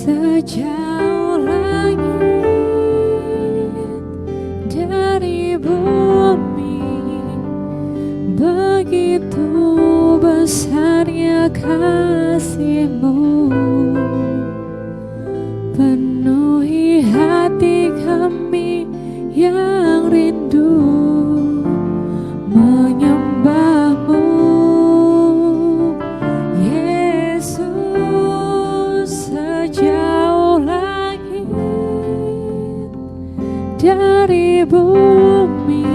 Sejauh langit dari bumi, begitu besarnya kasih-Mu. Penuhi hati kami yang rindu menyembah-Mu. Yesus, sejauh langit dari bumi,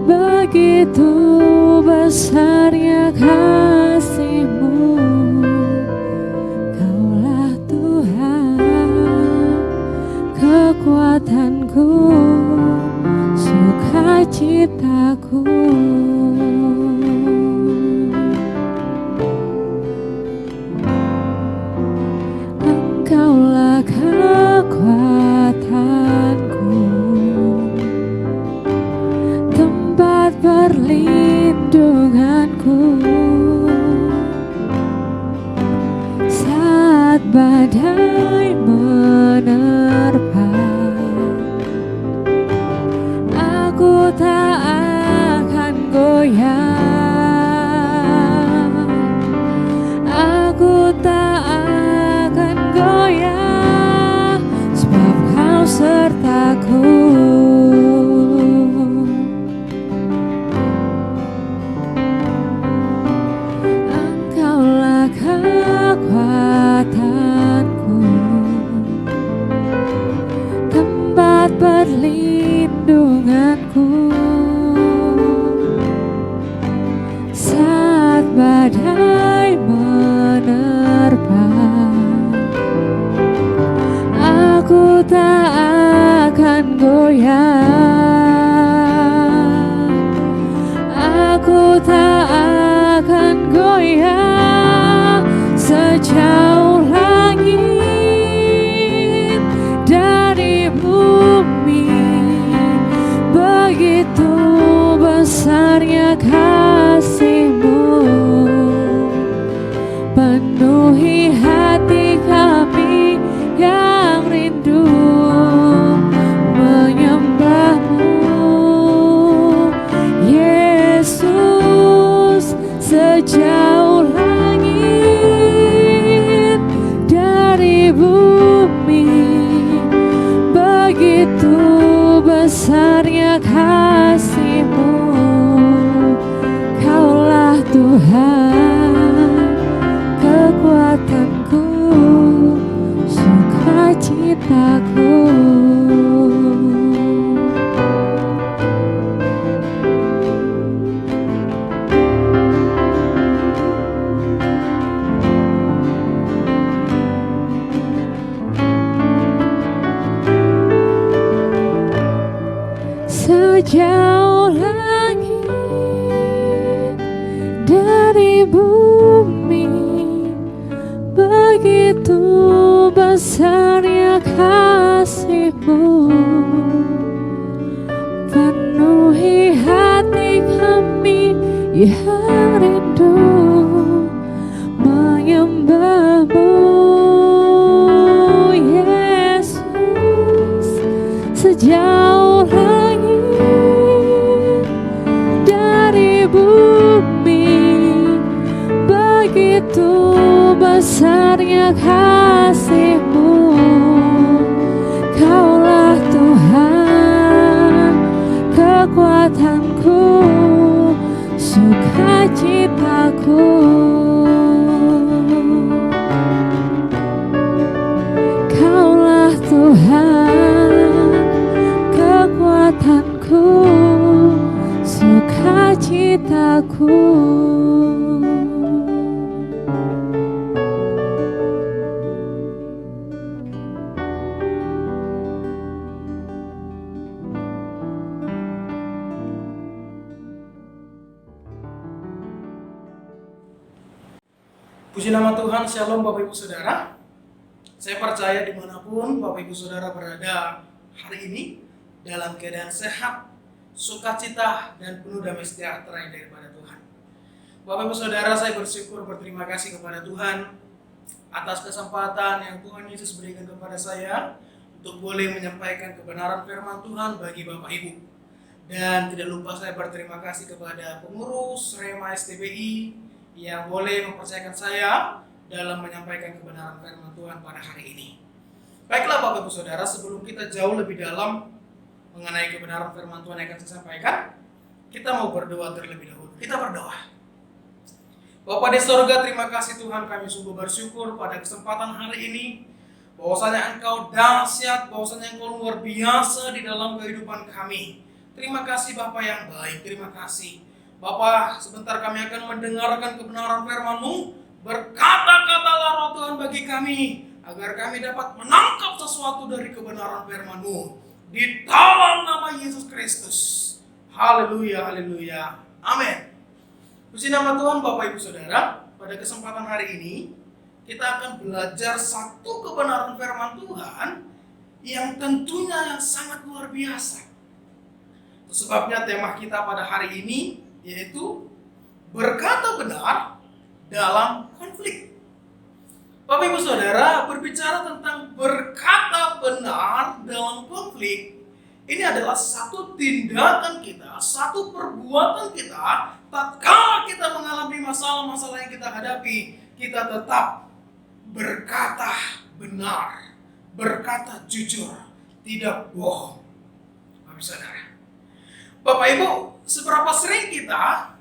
begitu besarnya kasih-Mu. Kaulah Tuhan, kekuatanku, sukacitaku. Engkaulah kekuatanku, tempat perlindunganku saat badai menerpa. Aku tak akan goyah, aku tak akan goyah, sebab Kau sertaku. Engkaulah kekuatanku, tempat perlindunganku saat badai menerpa. Aku tak akan goyah, aku tak akan goyah. Sejauh langit dari bumi, begitu besarnya kasih-Mu. Penuhi hati kami yang rindu menyembah-Mu. Yesus, sejauh langit dari bumi, begitu besarnya kasih-Mu. Kaulah Tuhan, kekuatanku, sukacitaku. Sejauh langit dari bumi, begitu besarnya kasih-Mu. Penuhi hati kami yang rindu menyembah-Mu. Yesus, sejauh langit dari bumi, begitu besarnya kasih-Mu. Kaulah Tuhan, kekuatanku, sukacitaku. Kaulah Tuhan, kekuatanku, sukacitaku. Puji nama Tuhan, Shalom Bapak Ibu Saudara. Saya percaya dimanapun Bapak Ibu Saudara berada hari ini dalam keadaan sehat, sukacita, dan penuh damai sejahtera yang daripada Tuhan. Bapak Ibu Saudara, saya bersyukur berterima kasih kepada Tuhan atas kesempatan yang Tuhan Yesus berikan kepada saya untuk boleh menyampaikan kebenaran firman Tuhan bagi Bapak Ibu. Dan tidak lupa saya berterima kasih kepada pengurus Rema STBI yang boleh mempercayakan saya dalam menyampaikan kebenaran firman Tuhan pada hari ini. Baiklah Bapak Ibu Saudara, sebelum kita jauh lebih dalam mengenai kebenaran firman Tuhan yang akan saya sampaikan, kita mau berdoa terlebih dahulu. Kita berdoa. Bapa di sorga, terima kasih Tuhan, kami sungguh bersyukur pada kesempatan hari ini bahwasanya Engkau dahsyat, bahwasanya Engkau luar biasa di dalam kehidupan kami. Terima kasih Bapa yang baik, terima kasih Bapa. Sebentar kami akan mendengarkan kebenaran firman-Mu. Berkata-katalah Roh Tuhan bagi kami, agar kami dapat menangkap sesuatu dari kebenaran firman-Mu. Di dalam nama Yesus Kristus. Haleluya, haleluya, amin. Puji nama Tuhan Bapak Ibu Saudara, pada kesempatan hari ini kita akan belajar satu kebenaran firman Tuhan yang tentunya yang sangat luar biasa. Itu sebabnya tema kita pada hari ini yaitu berkata benar dalam konflik. Bapak Ibu Saudara, berbicara tentang berkata benar dalam konflik, ini adalah satu tindakan kita, satu perbuatan kita tatkala kita mengalami masalah-masalah yang kita hadapi, kita tetap berkata benar, berkata jujur, tidak bohong. Bapak Saudara, Bapak Ibu, seberapa sering kita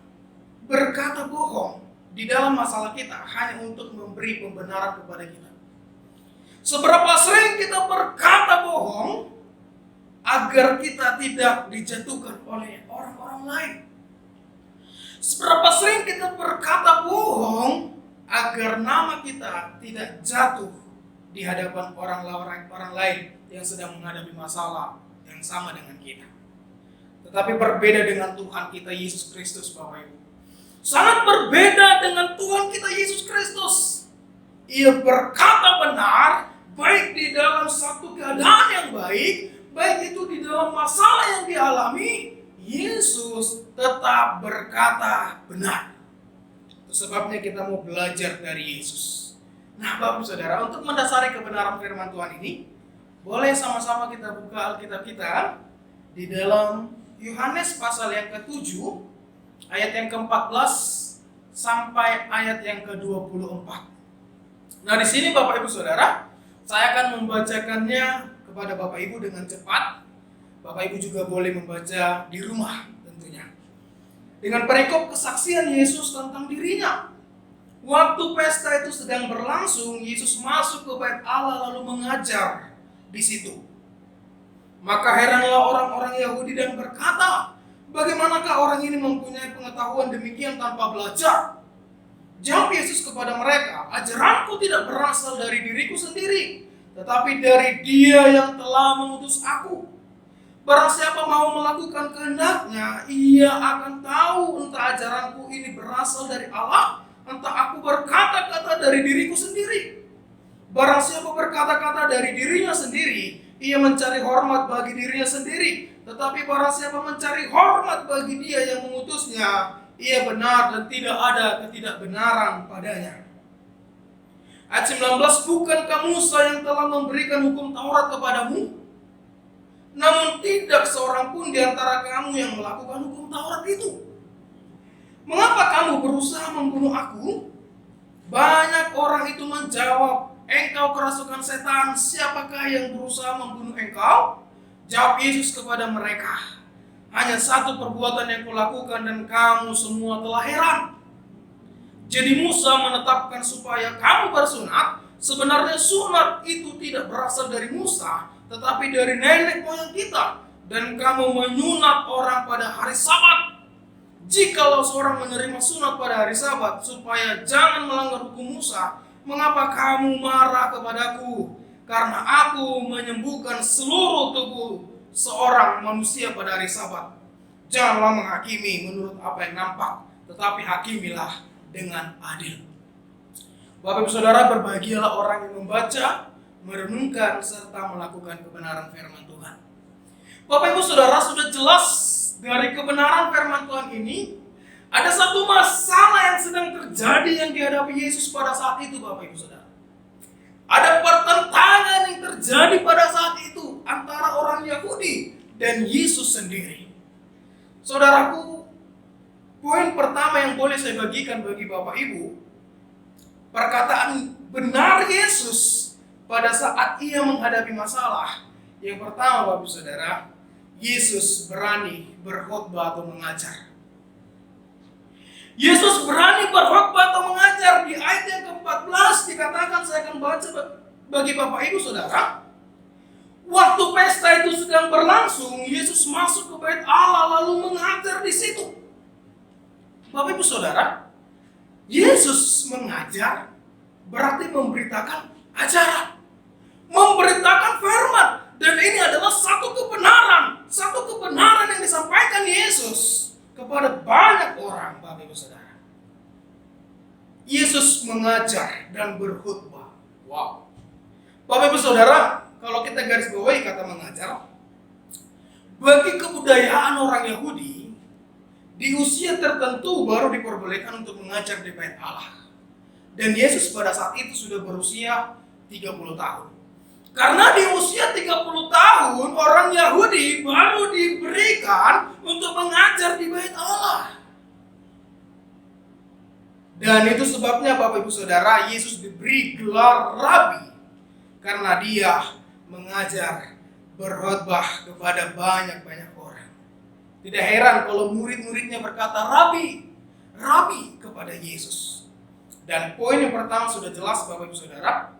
berkata bohong di dalam masalah kita hanya untuk memberi pembenaran kepada kita? Seberapa sering kita berkata bohong agar kita tidak dijatuhkan oleh orang-orang lain? Seberapa sering kita berkata bohong agar nama kita tidak jatuh di hadapan orang lain yang sedang menghadapi masalah yang sama dengan kita. Tetapi berbeda dengan Tuhan kita Yesus Kristus, Bapak Ibu. Sangat berbeda dengan Tuhan kita Yesus Kristus. Ia berkata benar, baik di dalam satu keadaan yang baik, baik itu di dalam masalah yang dialami, Yesus tetap berkata benar. Itu sebabnya kita mau belajar dari Yesus. Nah Bapak Saudara, untuk mendasari kebenaran firman Tuhan ini, boleh sama-sama kita buka Alkitab kita di dalam Yohanes pasal yang ke-7, ayat yang ke-14 sampai ayat yang ke-24. Nah di sini Bapak Ibu Saudara, saya akan membacakannya kepada Bapak Ibu dengan cepat. Bapak Ibu juga boleh membaca di rumah tentunya. Dengan perikop kesaksian Yesus tentang dirinya. Waktu pesta itu sedang berlangsung, Yesus masuk ke bait Allah lalu mengajar di situ. Maka heranlah orang-orang Yahudi dan berkata, bagaimanakah orang ini mempunyai pengetahuan demikian tanpa belajar? Jawab Yesus kepada mereka, ajaranku tidak berasal dari diriku sendiri, tetapi dari Dia yang telah mengutus aku. Barang siapa mau melakukan kehendaknya, ia akan tahu entah ajaranku ini berasal dari Allah, entah aku berkata-kata dari diriku sendiri. Barang siapa berkata-kata dari dirinya sendiri, ia mencari hormat bagi dirinya sendiri. Tetapi barang siapa mencari hormat bagi Dia yang mengutusnya, ia benar dan tidak ada ketidakbenaran padanya. Ayat 19, bukankah Musa yang telah memberikan hukum Taurat kepadamu? Namun tidak seorang pun di antara kamu yang melakukan hukum Taurat itu. Mengapa kamu berusaha membunuh aku? Banyak orang itu menjawab, engkau kerasukan setan, siapakah yang berusaha membunuh engkau? Jawab Yesus kepada mereka, hanya satu perbuatan yang kulakukan dan kamu semua telah heran. Jadi Musa menetapkan supaya kamu bersunat. Sebenarnya sunat itu tidak berasal dari Musa, tetapi dari nenek moyang kita. Dan kamu menyunat orang pada hari Sabat. Jikalau seorang menerima sunat pada hari Sabat supaya jangan melanggar hukum Musa, mengapa kamu marah kepadaku? Karena aku menyembuhkan seluruh tubuh seorang manusia pada hari Sabat. Janganlah menghakimi menurut apa yang nampak, tetapi hakimilah dengan adil. Bapak Ibu Saudara, berbahagialah orang yang membaca, merenungkan, serta melakukan kebenaran firman Tuhan. Bapak Ibu Saudara, sudah jelas dari kebenaran firman Tuhan ini, ada satu masalah yang sedang terjadi yang dihadapi Yesus pada saat itu, Bapak Ibu Saudara. Ada pertentangan yang terjadi pada saat itu antara orang Yahudi dan Yesus sendiri. Saudaraku, poin pertama yang boleh saya bagikan bagi Bapak Ibu, perkataan benar Yesus pada saat ia menghadapi masalah. Yang pertama, Bapak Saudara, Yesus berani berkhotbah atau mengajar. Yesus berani berkhotbah atau mengajar. Di ayat yang ke-14 dikatakan, saya akan baca bagi Bapak Ibu Saudara. Waktu pesta itu sedang berlangsung, Yesus masuk ke bait Allah lalu mengajar di situ. Bapak Ibu Saudara, Yesus mengajar berarti memberitakan ajaran, memberitakan firman, dan ini adalah satu kebenaran yang disampaikan Yesus kepada banyak orang. Bapak Ibu Saudara, Yesus mengajar dan berkhutbah. Wow. Bapak Ibu Saudara, kalau kita garis bawahi kata mengajar, bagi kebudayaan orang Yahudi, di usia tertentu baru diperbolehkan untuk mengajar di bait Allah. Dan Yesus pada saat itu sudah berusia 30 tahun. Karena di usia 30 tahun, orang Yahudi baru diberikan untuk mengajar di bait Allah. Dan itu sebabnya Bapak Ibu Saudara, Yesus diberi gelar Rabi. Karena dia mengajar, berkhotbah kepada banyak-banyak orang. Tidak heran kalau murid-muridnya berkata, Rabi, Rabi kepada Yesus. Dan poin yang pertama sudah jelas Bapak Ibu Saudara.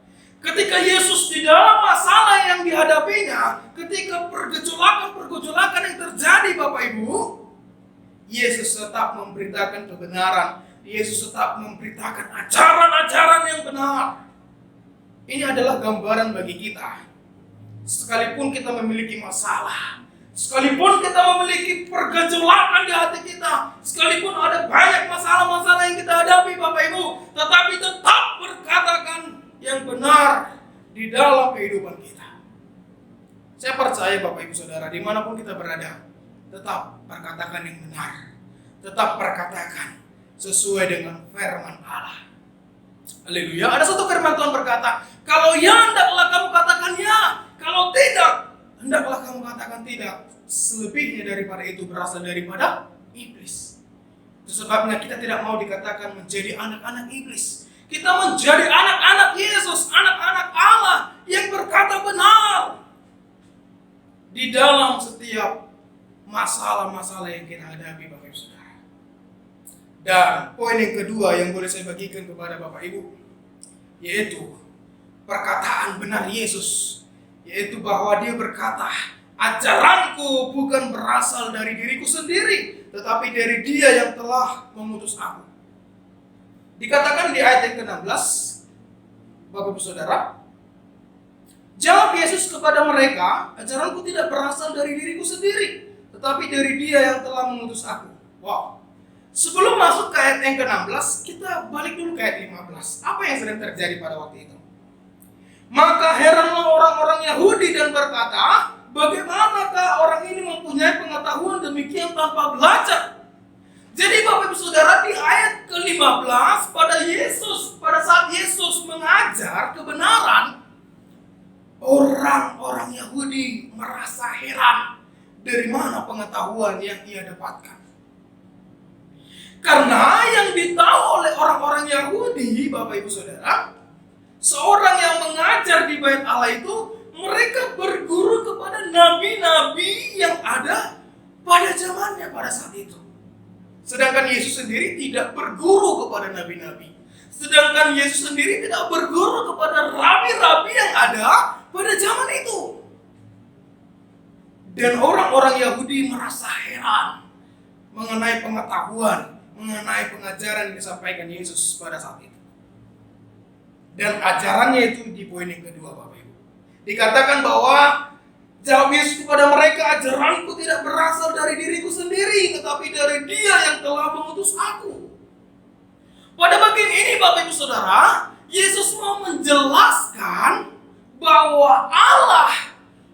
Ketika Yesus di dalam masalah yang dihadapinya, ketika pergejolakan yang terjadi Bapak Ibu, Yesus tetap memberitakan kebenaran. Yesus tetap memberitakan ajaran-ajaran yang benar. Ini adalah gambaran bagi kita. Sekalipun kita memiliki masalah, sekalipun kita memiliki pergejolakan di hati kita, sekalipun ada banyak masalah-masalah yang kita hadapi Bapak Ibu, tetapi tetap berkatakan yang benar di dalam kehidupan kita. Saya percaya Bapak Ibu Saudara, dimanapun kita berada, tetap perkatakan yang benar, tetap perkatakan sesuai dengan firman Allah. Haleluya. Ada satu firman Tuhan berkata, kalau ya hendaklah kamu katakan ya, kalau tidak hendaklah kamu katakan tidak. Selebihnya daripada itu berasal daripada iblis. Itu sebabnya kita tidak mau dikatakan menjadi anak-anak iblis. Kita menjadi anak-anak Yesus, anak-anak Allah yang berkata benar di dalam setiap masalah-masalah yang kita hadapi Bapak Ibu Saudara. Dan poin yang kedua yang boleh saya bagikan kepada Bapak Ibu, yaitu perkataan benar Yesus, yaitu bahwa dia berkata, ajaranku bukan berasal dari diriku sendiri, tetapi dari Dia yang telah mengutus aku. Dikatakan di ayat yang ke-16, Bapak Ibu Saudara, jawab Yesus kepada mereka, ajaranku tidak berasal dari diriku sendiri, tetapi dari Dia yang telah mengutus aku. Wow. Sebelum masuk ke ayat yang ke-16, kita balik dulu ke ayat 15. Apa yang sedang terjadi pada waktu itu? Maka heranlah orang-orang Yahudi dan berkata, bagaimanakah orang ini mempunyai pengetahuan demikian tanpa belajar? Jadi Bapak Ibu Saudara, di ayat ke-15 pada saat Yesus mengajar kebenaran, orang-orang Yahudi merasa heran dari mana pengetahuan yang ia dapatkan. Karena yang ditahu oleh orang-orang Yahudi, Bapak Ibu Saudara, seorang yang mengajar di bait Allah itu, mereka berguru kepada nabi-nabi yang ada pada zamannya pada saat itu. Sedangkan Yesus sendiri tidak berguru kepada nabi-nabi. Sedangkan Yesus sendiri tidak berguru kepada rabi-rabi yang ada pada zaman itu. Dan orang-orang Yahudi merasa heran mengenai pengetahuan, mengenai pengajaran yang disampaikan Yesus pada saat itu. Dan ajarannya itu di poin yang kedua Bapak Ibu. Dikatakan bahwa jawab Yesus kepada mereka, ajaranku tidak berasal dari diriku sendiri, tetapi dari Dia yang telah mengutus aku. Pada bagian ini Bapak Ibu Saudara, Yesus mau menjelaskan bahwa Allah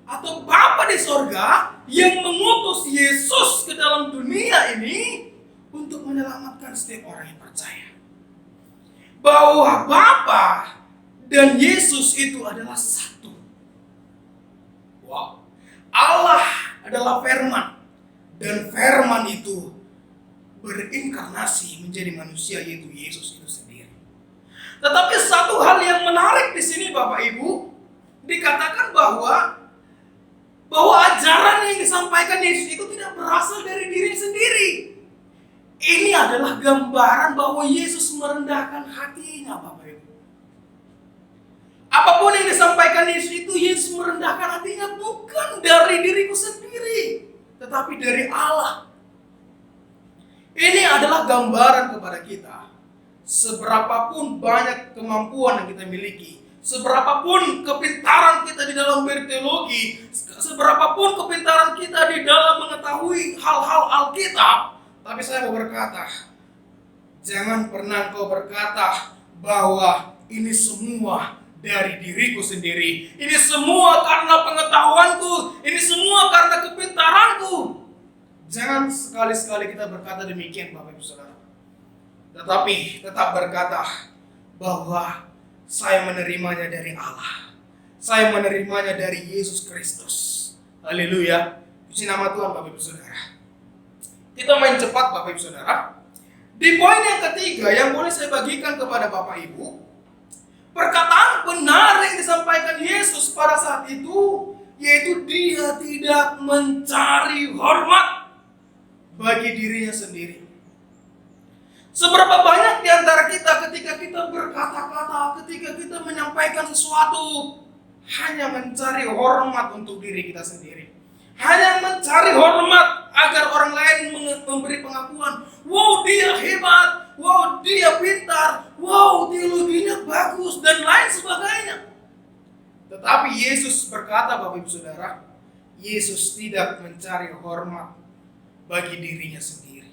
atau Bapa di sorga yang mengutus Yesus ke dalam dunia ini untuk menyelamatkan setiap orang yang percaya. Bahwa Bapa dan Yesus itu adalah satu. Wow. Allah adalah firman, dan firman itu berinkarnasi menjadi manusia, yaitu Yesus itu sendiri. Tetapi satu hal yang menarik di sini Bapak Ibu, dikatakan bahwa ajaran yang disampaikan Yesus itu tidak berasal dari diri sendiri. Ini adalah gambaran bahwa Yesus merendahkan hatinya Bapak Ibu. Apapun yang disampaikan Yesus itu, Yesus merendahkan hatinya bukan dari diriku sendiri, tetapi dari Allah. Ini adalah gambaran kepada kita. Seberapapun banyak kemampuan yang kita miliki, seberapapun kepintaran kita di dalam berteologi, seberapapun kepintaran kita di dalam mengetahui hal-hal Alkitab, tapi saya mau berkata, jangan pernah kau berkata bahwa ini semua dari diriku sendiri. Ini semua karena pengetahuanku. Ini semua karena kepintaranku. Jangan sekali-sekali kita berkata demikian Bapak Ibu Saudara. Tetapi tetap berkata bahwa saya menerimanya dari Allah. Saya menerimanya dari Yesus Kristus. Haleluya. Puji nama Tuhan Bapak Ibu Saudara. Kita main cepat Bapak Ibu Saudara. Di poin yang ketiga yang boleh saya bagikan kepada Bapak Ibu, perkataan benar yang disampaikan Yesus pada saat itu, yaitu dia tidak mencari hormat bagi dirinya sendiri. Seberapa banyak di antara kita ketika kita berkata-kata, ketika kita menyampaikan sesuatu, hanya mencari hormat untuk diri kita sendiri. Hanya mencari hormat agar orang lain memberi pengakuan. Wow, dia hebat. Wow, dia pintar. Wow, teologinya bagus dan lain sebagainya. Tetapi Yesus berkata Bapak Ibu Saudara, Yesus tidak mencari hormat bagi dirinya sendiri.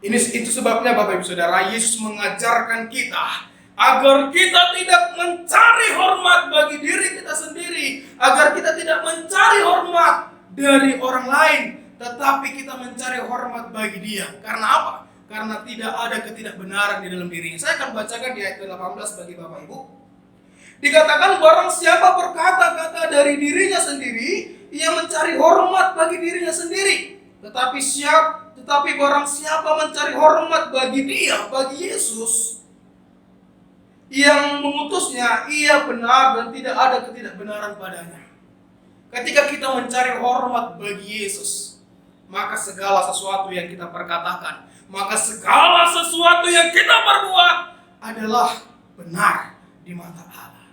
Itu sebabnya Bapak Ibu Saudara, Yesus mengajarkan kita agar kita tidak mencari hormat bagi diri kita sendiri, agar kita tidak mencari hormat dari orang lain, tetapi kita mencari hormat bagi Dia. Karena apa? Karena tidak ada ketidakbenaran di dalam dirinya. Saya akan bacakan di ayat 18 bagi Bapak Ibu. Dikatakan barang siapa berkata-kata dari dirinya sendiri, ia mencari hormat bagi dirinya sendiri. Tetapi barang siapa mencari hormat bagi Dia, bagi Yesus yang mengutusnya, ia benar dan tidak ada ketidakbenaran padanya. Ketika kita mencari hormat bagi Yesus, maka segala sesuatu yang kita perkatakan, maka segala sesuatu yang kita perbuat adalah benar di mata Allah.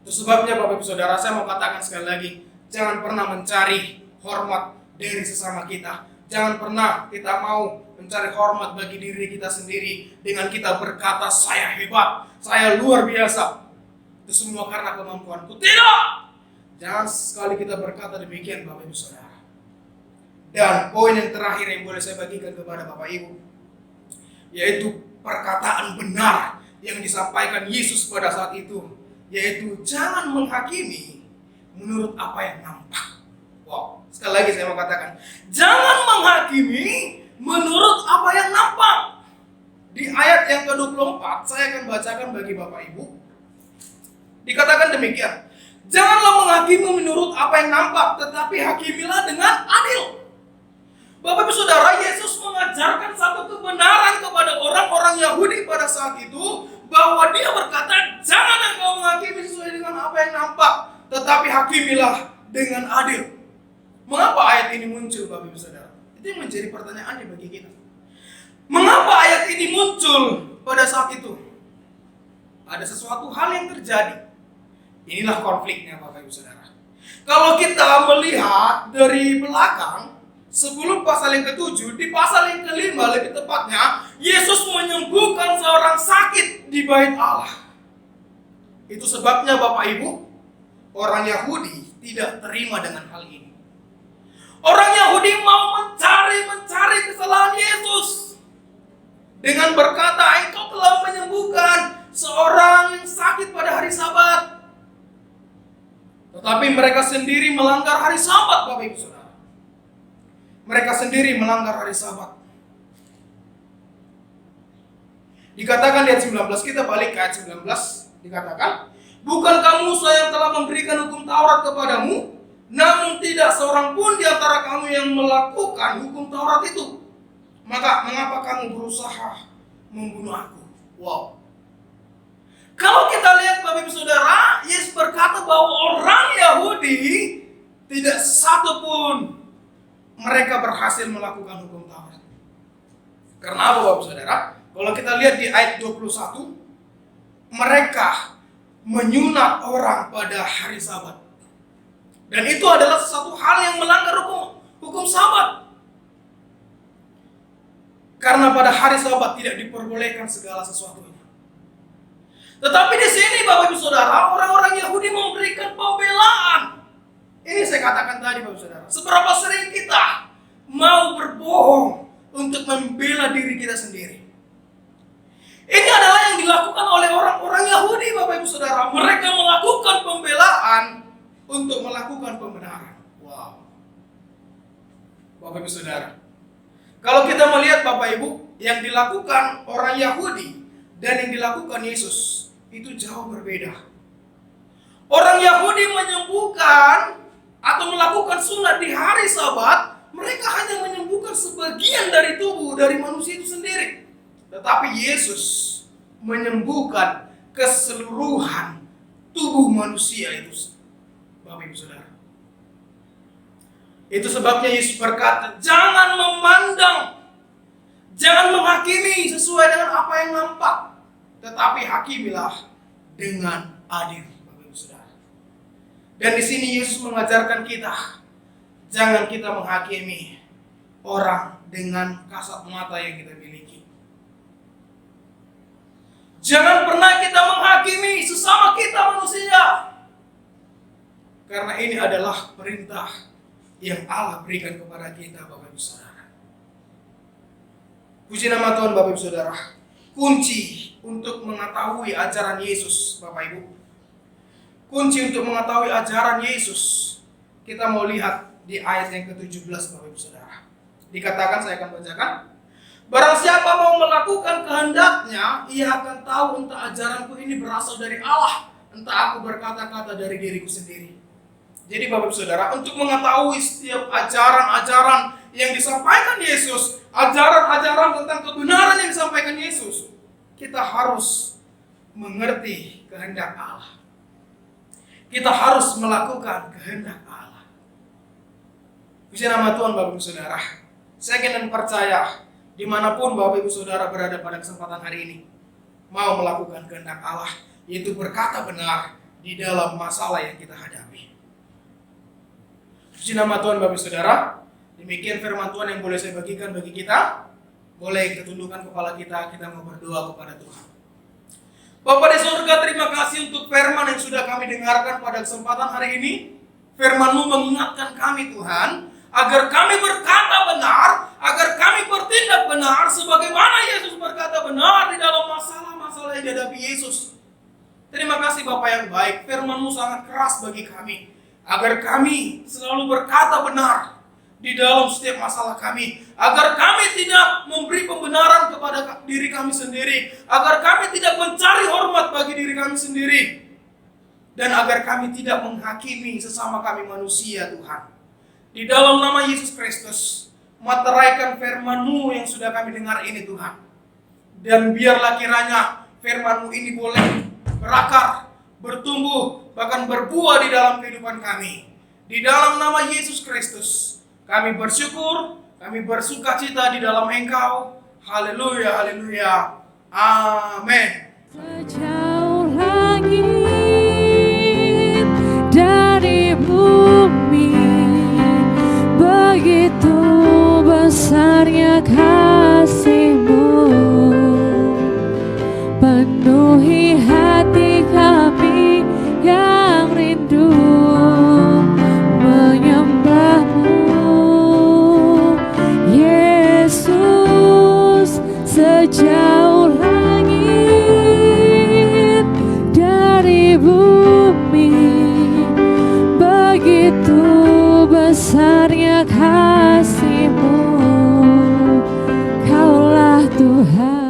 Itu sebabnya Bapak Ibu Saudara, saya mau katakan sekali lagi, jangan pernah mencari hormat dari sesama kita. Jangan pernah kita mau mencari hormat bagi diri kita sendiri dengan kita berkata saya hebat, saya luar biasa. Itu semua karena kemampuanku. Tidak! Jangan sekali kita berkata demikian Bapak Ibu Saudara. Dan poin yang terakhir yang boleh saya bagikan kepada Bapak Ibu, yaitu perkataan benar yang disampaikan Yesus pada saat itu, yaitu jangan menghakimi menurut apa yang nampak. Wow, sekali lagi saya mau katakan, jangan menghakimi menurut apa yang nampak. Di ayat yang ke-24 saya akan bacakan bagi Bapak Ibu. Dikatakan demikian, janganlah menghakimi menurut apa yang nampak, tetapi hakimilah dengan adil. Bapak Ibu Saudara, Yesus mengajarkan satu kebenaran kepada orang-orang Yahudi pada saat itu, bahwa dia berkata, jangan engkau menghakimi sesuai dengan apa yang nampak, tetapi hakimilah dengan adil. Mengapa ayat ini muncul Bapak Ibu Saudara? Itu yang menjadi pertanyaan bagi kita. Mengapa ayat ini muncul pada saat itu? Ada sesuatu hal yang terjadi. Inilah konfliknya Bapak Ibu Saudara. Kalau kita melihat dari belakang, sebelum pasal yang ke-7, di pasal yang ke-5 lebih tepatnya, Yesus menyembuhkan seorang sakit di bait Allah. Itu sebabnya Bapak Ibu, orang Yahudi tidak terima dengan hal ini. Orang Yahudi mau mencari kesalahan Yesus dengan berkata, engkau telah menyembuhkan seorang yang sakit pada hari Sabat. Tetapi mereka sendiri melanggar hari Sabat, Bapak Ibu Saudara. Mereka sendiri melanggar hari Sabat. Dikatakan di ayat 19, kita balik ke ayat 19, dikatakan, bukankah Musa yang telah memberikan hukum Taurat kepadamu? Namun tidak seorang pun di antara kamu yang melakukan hukum Taurat itu. Maka mengapa kamu berusaha membunuh aku? Wow. Kalau kita lihat Bapak Ibu Saudara, Yesus berkata bahwa orang Yahudi tidak satu pun mereka berhasil melakukan hukum Taurat. Karena apa Bapak Ibu Saudara? Kalau kita lihat di ayat 21, mereka menyunat orang pada hari Sabat. Dan itu adalah sesuatu hal yang melanggar hukum Sabat. Karena pada hari Sabat tidak diperbolehkan segala sesuatunya. Tetapi di sini Bapak Ibu Saudara, orang-orang Yahudi memberikan pembelaan. Ini saya katakan tadi Bapak Ibu Saudara, seberapa sering kita mau berbohong untuk membela diri kita sendiri. Ini adalah yang dilakukan oleh orang-orang Yahudi Bapak Ibu Saudara. Mereka melakukan pembelaan untuk melakukan pembenaran. Wow. Bapak Ibu Saudara, kalau kita melihat Bapak Ibu, yang dilakukan orang Yahudi dan yang dilakukan Yesus itu jauh berbeda. Orang Yahudi menyembuhkan atau melakukan sunat di hari Sabat, mereka hanya menyembuhkan sebagian dari tubuh dari manusia itu sendiri. Tetapi Yesus menyembuhkan keseluruhan tubuh manusia itu. Bapak Ibu Saudara. Itu sebabnya Yesus berkata, jangan memandang, jangan menghakimi sesuai dengan apa yang nampak, tetapi hakimilah dengan adil. Bapak Ibu Saudara. Dan di sini Yesus mengajarkan kita, jangan kita menghakimi orang dengan kasat mata yang kita miliki. Jangan pernah kita menghakimi sesama kita manusia. Karena ini adalah perintah yang Allah berikan kepada kita Bapak Ibu Saudara. Puji nama Tuhan Bapak Ibu Saudara. Kunci untuk mengetahui ajaran Yesus Bapak Ibu. Kunci untuk mengetahui ajaran Yesus, kita mau lihat di ayat yang ke-17 Bapak Ibu Saudara. Dikatakan, saya akan bacakan. Barang siapa mau melakukan kehendaknya, ia akan tahu entah ajaranku ini berasal dari Allah, entah aku berkata-kata dari diriku sendiri. Jadi Bapak Ibu Saudara, untuk mengetahui setiap ajaran-ajaran yang disampaikan Yesus, ajaran-ajaran tentang kebenaran yang disampaikan Yesus, kita harus mengerti kehendak Allah. Kita harus melakukan kehendak Allah. Puji nama Tuhan Bapak Ibu Saudara. Saya ingin percaya dimanapun Bapak Ibu Saudara berada pada kesempatan hari ini, mau melakukan kehendak Allah, yaitu berkata benar di dalam masalah yang kita hadapi. Puji nama Tuhan Bapak Ibu Saudara. Demikian firman Tuhan yang boleh saya bagikan bagi kita. Boleh kita tundukkan kepala kita mau berdoa kepada Tuhan. Bapa di surga, terima kasih untuk firman yang sudah kami dengarkan pada kesempatan hari ini. Firman-Mu mengingatkan kami Tuhan, agar kami berkata benar, agar kami bertindak benar, sebagaimana Yesus berkata benar di dalam masalah-masalah yang dihadapi Yesus. Terima kasih Bapa yang baik, firman-Mu sangat keras bagi kami, agar kami selalu berkata benar di dalam setiap masalah kami, agar kami tidak memberi pembenaran kepada diri kami sendiri, agar kami tidak mencari hormat bagi diri kami sendiri, dan agar kami tidak menghakimi sesama kami manusia Tuhan. Di dalam nama Yesus Kristus, materaikan firman-Mu yang sudah kami dengar ini Tuhan, dan biarlah kiranya firman-Mu ini boleh berakar, bertumbuh, bahkan berbuah di dalam kehidupan kami. Di dalam nama Yesus Kristus kami bersyukur, kami bersukacita di dalam Engkau. Haleluya, haleluya. Amin. Sejauh langit dari bumi, begitu besarnya kasih-Mu, penuhi hati kami yang rindu menyembah-Mu. Yesus, sejauh langit dari bumi, begitu besarnya kasih-Mu, Kaulah Tuhan.